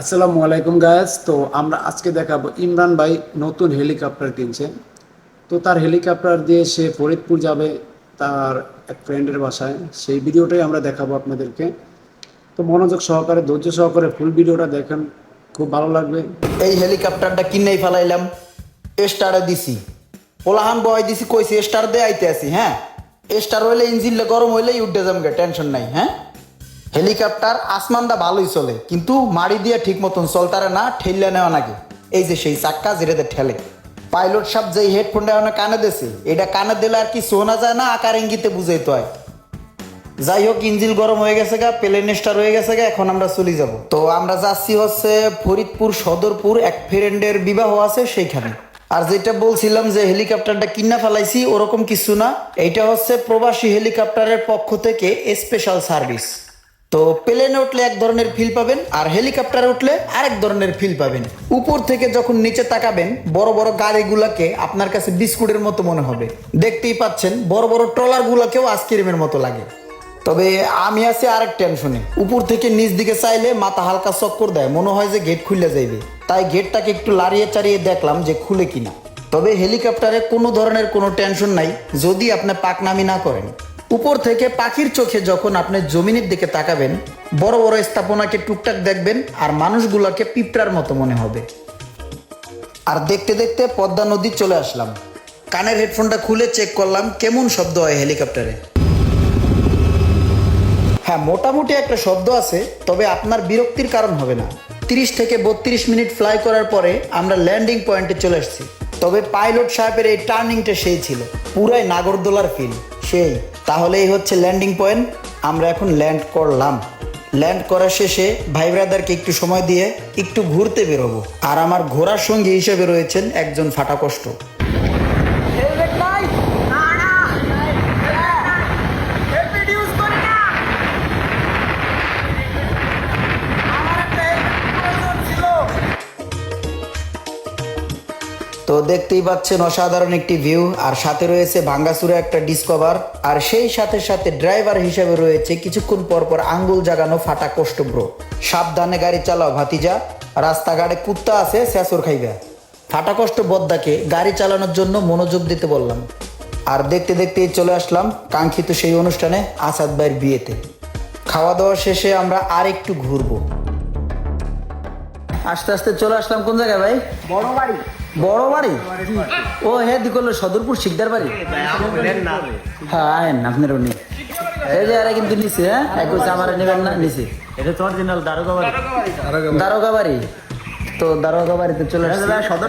আসসালামু আলাইকুম গায়াস। তো আমরা আজকে দেখাবো ইমরান ভাই নতুন হেলিকপ্টার কিনছে। তো তার হেলিকপ্টার দিয়ে সে ফরিদপুর যাবে তার এক ফ্রেন্ডের বাসায়। সেই ভিডিওটাই আমরা দেখাবো আপনাদেরকে। তো মনোযোগ সহকারে ধৈর্য সহকারে ফুল ভিডিওটা দেখেন, খুব ভালো লাগবে। এই হেলিকপ্টারটা কিনেই ফেলাইলাম, স্টারে দিছি, পোলাহান বয় দিছি, কইছি স্টার দে আইতে আসি। হ্যাঁ, স্টার হইলে ইঞ্জিনলে গরম হইলেই উঠে যামগে, টেনশন নাই। হ্যাঁ, হেলিকপ্টার আসমানটা ভালোই চলে, কিন্তু মাড়ি দিয়ে ঠিক মতন চলতারে না, ঠেললে নেওয়া নাকি। এই যে সেই চাক্কা যেটাতে ঠেলে, পাইলট সাহেব যেই হেডফোনটা এখন কানে দিছে, এটা কানে দিলে আর কি শোনা যায় না, আকার ইঙ্গিতে বুঝাইতে হয়। যাই হোক, ইঞ্জিন গরম হয়ে গেছে গা, প্লেন স্টার হয়ে গেছে গা, এখন আমরা চলে যাব। তো আমরা যাচ্ছি হচ্ছে ফরিদপুর সদরপুর, এক ফ্রেন্ডের বিবাহ আছে সেইখানে। আর যেটা বলছিলাম যে হেলিকপ্টারটা কিনা ফেলাইছি, ওরকম কিছু না। এইটা হচ্ছে প্রবাসী হেলিকপ্টারের পক্ষ থেকে স্পেশাল সার্ভিস। তো প্লেনে উঠলে এক ধরনের ফিল পাবেন, আর হেলিকপ্টারে উঠলে আরেক ধরনের ফিল পাবেন। উপর থেকে যখন নিচে তাকাবেন, বড় বড় গাড়িগুলাকে আপনার কাছে বিস্কুটের মতো মনে হবে। দেখতেই পাচ্ছেন, বড় বড় ট্রলারগুলোকেও আইসক্রিমের মতো লাগে। তবে আমি আছি আরেক টেনশনে। উপর থেকে নিচ দিকে চাইলে মাথা হালকা চক্কর দেয়, মনে হয় যে গেট খুলে যাইবে। তাই গেটটাকে একটু লাড়িয়ে চাড়িয়ে দেখলাম যে খুলে কিনা। তবে হেলিকপ্টারে কোনো ধরনের কোনো টেনশন নাই, যদি আপনি পাকনামি না করেন। উপর থেকে পাখির চোখে যখন আপনি জমিনের দিকে তাকাবেন, বড় বড় স্থাপনাকে টুকটাক দেখবেন, আর মানুষগুলোকে পিঁপড়ার মতো মনে হবে। আর দেখতে দেখতে পদ্মা নদী চলে আসলাম। কানের হেডফোনটা খুলে চেক করলাম কেমন শব্দ হয় হেলিকপ্টারে। হ্যাঁ, মোটামুটি একটা শব্দ আছে, তবে আপনার বিরক্তির কারণ হবে না। 30 থেকে 32 মিনিট ফ্লাই করার পরে আমরা ল্যান্ডিং পয়েন্টে চলে এসেছি। তবে পাইলট সাহেবের এই টার্নিংটা সেই ছিল, পুরাই নাগরদোলার ফিল সেই। তাহলে এই হচ্ছে ল্যান্ডিং পয়েন্ট, আমরা এখন ল্যান্ড করলাম। ল্যান্ড করার শেষে ভাই ব্রাদারকে একটু সময় দিয়ে একটু ঘুরতে বেরোবো। আর আমার ঘোরার সঙ্গী হিসেবে রয়েছেন একজন ফাটাকষ্ট। তো দেখতেই পাচ্ছেন অসাধারণ একটি ভিউ, আর সাথে রয়েছে ভাঙ্গাচুরা একটা ডিসকভার, আর সেই সাথে সাথে ড্রাইভার হিসেবে রয়েছে কিছুক্ষণ পর পর আঙ্গুল জাগানো ফাটা কষ্ট ব্রো। সাবধানে গাড়ি চালাও ভাতিজা, রাস্তাঘাটে কুত্তা আছে, শেষর খাইবা। ফাটা কষ্ট বদ্দাকে গাড়ি চালানোর জন্য মনোযোগ দিতে বললাম। আর দেখতে দেখতেই চলে আসলাম কাঙ্ক্ষিত সেই অনুষ্ঠানে, আসাদ ভাইয়ের বিয়েতে। খাওয়া দাওয়া শেষে আমরা আর একটু ঘুরবো। আস্তে আস্তে চলে আসলাম কোন জায়গায় ভাই? বড় বাড়ি। বড় বাড়ি? ও হ্যাঁ, দি করলো সদরপুর শিকদার বাড়ি। হ্যাঁ আহেন, আপনার উনি এই যে আরে কিন্তু নিচে। হ্যাঁ, এক হচ্ছে আমার নেবেন না নিচে। এটা তো অরিজিনাল দারোগা বাড়ি। দারোগা বাড়ি। তো দারোগা বাড়িতে চলে আসছি,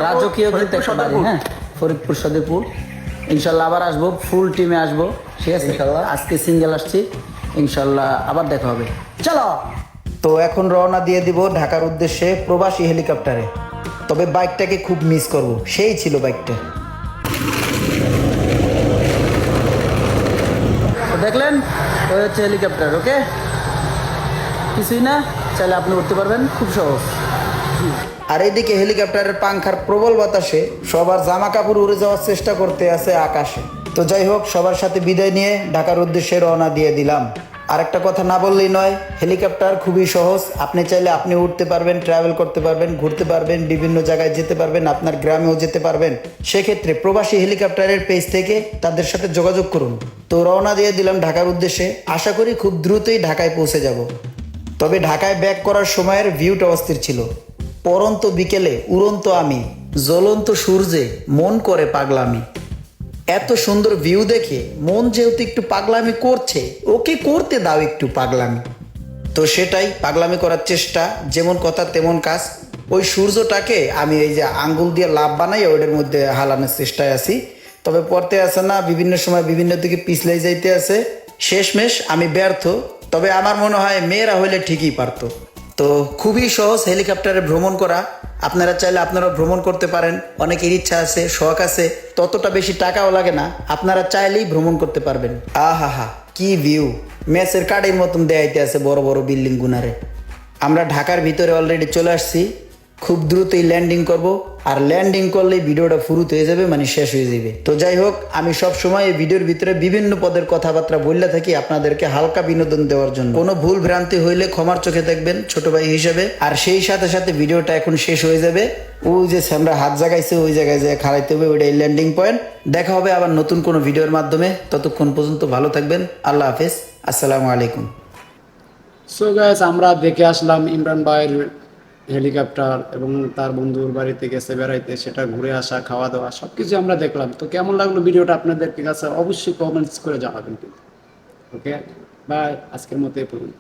রাজকীয় কিন্তু একটা বাড়ি। হ্যাঁ, ফরিদপুর সদরপুর। ইনশাল্লাহ আবার আসবো, ফুল টিমে আসবো, ঠিক আছে? আজকে সিঙ্গেল আসছি, ইনশাল্লাহ আবার দেখা হবে। চলো। তো এখন রওনা দিয়ে দিব ঢাকার উদ্দেশ্যে প্রবাসী হেলিকপ্টারে। তবে বাইকটাকে খুব মিস করব, সেই ছিল বাইকটা। দেখলেন, ওই হচ্ছে হেলিকপ্টার। ওকে, কিছুই না, চাইলে আপনি উঠতে পারবেন, খুব সহজ। আর এইদিকে হেলিকপ্টারের পাংখার প্রবল বাতাসে সবার জামা কাপড় উড়ে যাওয়ার চেষ্টা করতে আছে আকাশে। তো যাই হোক, সবার সাথে বিদায় নিয়ে ঢাকার উদ্দেশ্যে রওনা দিয়ে দিলাম। আর একটা কথা না বললেই নয়, হেলিকপ্টার খুবই সহজ। আপনি চাইলে আপনি উঠতে পারবেন, ট্রাভেল করতে পারবেন, ঘুরতে পারবেন, বিভিন্ন জায়গায় যেতে পারবেন, আপনার গ্রামেও যেতে পারবেন। সেক্ষেত্রে প্রবাসী হেলিকপ্টারের পেজ থেকে তাদের সাথে যোগাযোগ করুন। তো রওনা দিয়ে দিলাম ঢাকার উদ্দেশ্যে। আশা করি খুব দ্রুতই ঢাকায় পৌঁছে যাব। তবে ঢাকায় ব্যাক করার সময়ের ভিউটা অস্থির ছিল। পরন্ত বিকেলে উড়ন্ত আমি, জ্বলন্ত সূর্যে মন করে পাগলামি। এত সুন্দর ভিউ দেখে মন যেহেতু একটু পাগলামি করছে, ওকে করতে দাও একটু পাগলামি। তো সেটাই, পাগলামি করার চেষ্টা, যেমন কথা তেমন কাজ। ওই সূর্যটাকে আমি এই যে আঙ্গুল দিয়ে লাভ বানাই, ওইটার মধ্যে হালানোর চেষ্টায় আছি। তবে পড়তে আসে না, বিভিন্ন সময় বিভিন্ন দিকে পিছলাই যাইতে আছে। শেষমেশ আমি ব্যর্থ। তবে আমার মনে হয় মেয়েরা হইলে ঠিকই পারতো। তো খুবই সহজ হেলিকপ্টারে ভ্রমণ করা। আপনারা চাইলে আপনারা ভ্রমণ করতে পারেন, অনেকের ইচ্ছা আছে, শখ আছে, ততটা বেশি টাকাও লাগে না, আপনারা চাইলেই ভ্রমণ করতে পারবেন। আহা হা, কি ভিউ! ম্যাচের কার্ডের মতন দেয়াইতে আছে বড় বড় বিল্ডিং গুনারে। আমরা ঢাকার ভিতরে অলরেডি চলে আসছি। খুব দ্রুতই ল্যান্ডিং করব, আর ল্যান্ডিং করলে ভিডিওটা ফুরুত হয়ে যাবে, মানে শেষ হয়ে যাবে। তো যাই হোক, আমি সব সময় এই ভিডিওর ভিতরে বিভিন্ন পদের কথাবার্তা বললে থাকি আপনাদেরকে হালকা বিনোদন দেওয়ার জন্য। কোনো ভুল ভ্রান্তি হইলে ক্ষমার চোখে দেখবেন ছোট ভাই হিসেবে। আর সেই সাথে সাথে ভিডিওটা এখন শেষ হয়ে যাবে। ওই যে আমরা হাত জাগাইছে ওই জায়গায় যে খাড়াইতে হবে, ওইটাই ল্যান্ডিং পয়েন্ট। দেখা হবে আবার নতুন কোনো ভিডিওর মাধ্যমে। ততক্ষণ পর্যন্ত ভালো থাকবেন। আল্লাহ হাফেজ, আসসালামু আলাইকুম। সো গাইস, আমরা দেখে আসলাম ইমরান ভাইয়ের হেলিকপ্টার এবং তার বন্ধুর বাড়িতে গেছে বেড়াইতে, সেটা ঘুরে আসা, খাওয়া দাওয়া সব কিছু আমরা দেখলাম। তো কেমন লাগলো ভিডিওটা আপনাদের কাছে অবশ্যই কমেন্টস করে জানাবেন। ওকে, বাই, আজকের মতো এই পর্যন্ত।